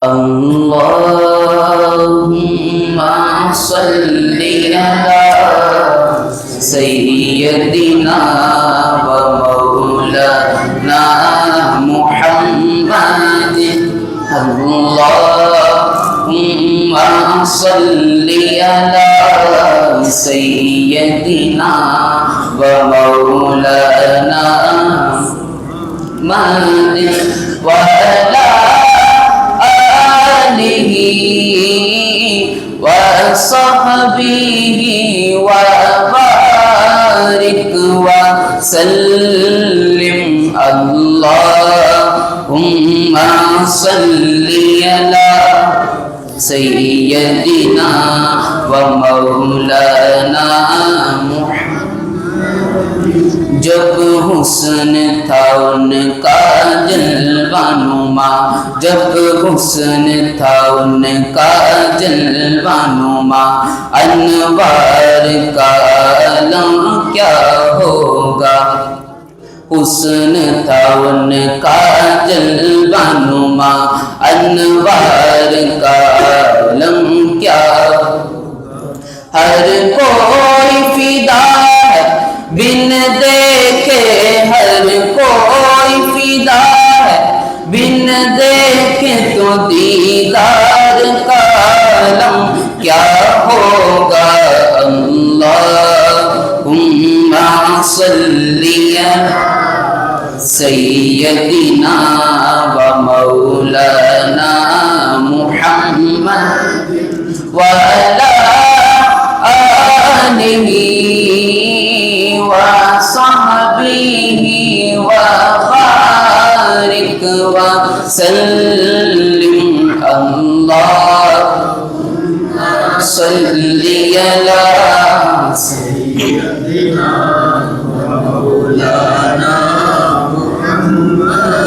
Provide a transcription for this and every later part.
Allahumma salli ala sayyidina wa maulana Muhammadin. Allahumma salli ala sayyidina wa maulana Muhammadin wa ala wa sahbihi wa barik wa sallim. Allahumma salli ala sayyidina wa maulana Muhammad. जब हुस्न था उनका जलवानुमा, जब हुस्न था उनका जलवानुमा, अनवार का आलम क्या होगा। हुस्न था उनका जलवानुमा, अनवार का आलम क्या होगा। हर कोई फिदा है बिन देखे, हर कोई फिदा है बिन देखे, तो दीदार का आलम क्या होगा। अल्लाहुम्मा सल्ली अला सय्यदिना व मौलाना मुहम्मद व अला आलिही सहबिही व बारिक व सल्लिम। अल्लाहुम्मा सल्ली अला सय्यदिना व मौलाना मुहम्मद।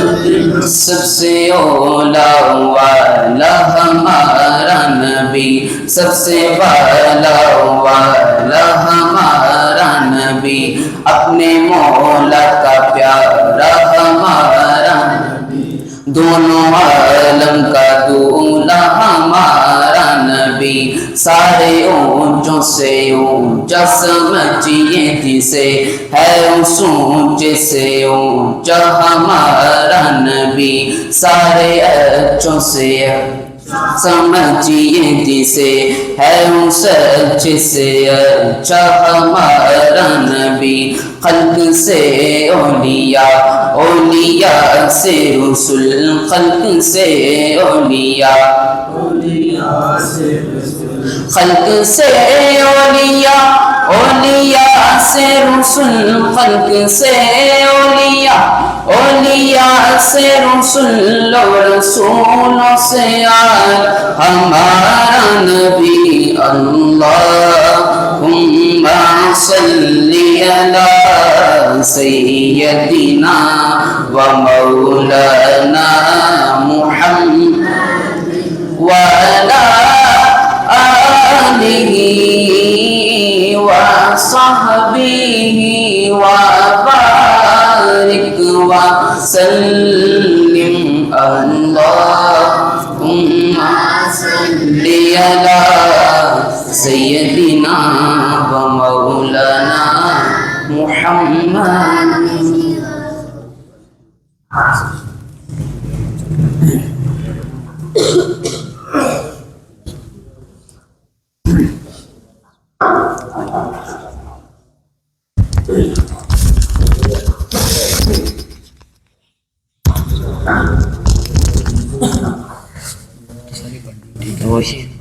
सबसे औला वाला हमारा नबी, सबसे वाला वाला हमारा नबी, अपने मौला का प्यारा हमारा नबी, दोनों आलम का दूल्हा हमारा नबी, सारे ऊंचों से ऊंचा समझिए जिसे, है उस ऊंचे से ऊंचा हमारा नबी, सारे अच्छों से समझिए जिसे, है उस अच्छे से अच्छा हमारा नबी। खल्क से औलिया, औलिया से रसूल, खल्क से औलिया, औलिया से रसूल, खल्क से औलिया, औलिया से रसूल, खल्क से औलिया, औलिया से रसूल, रसूलों से हमारा नबी। अल्लाहुम्मा सल्ली अला सय्यदिना व मौलाना मुहम्मद व अला आलिही व सहबिही व बारिक व सल्लिम। अल्लाहुम्मा सल्ली अला सय्यदिना व मौलाना मुहम्मद। ठीक है।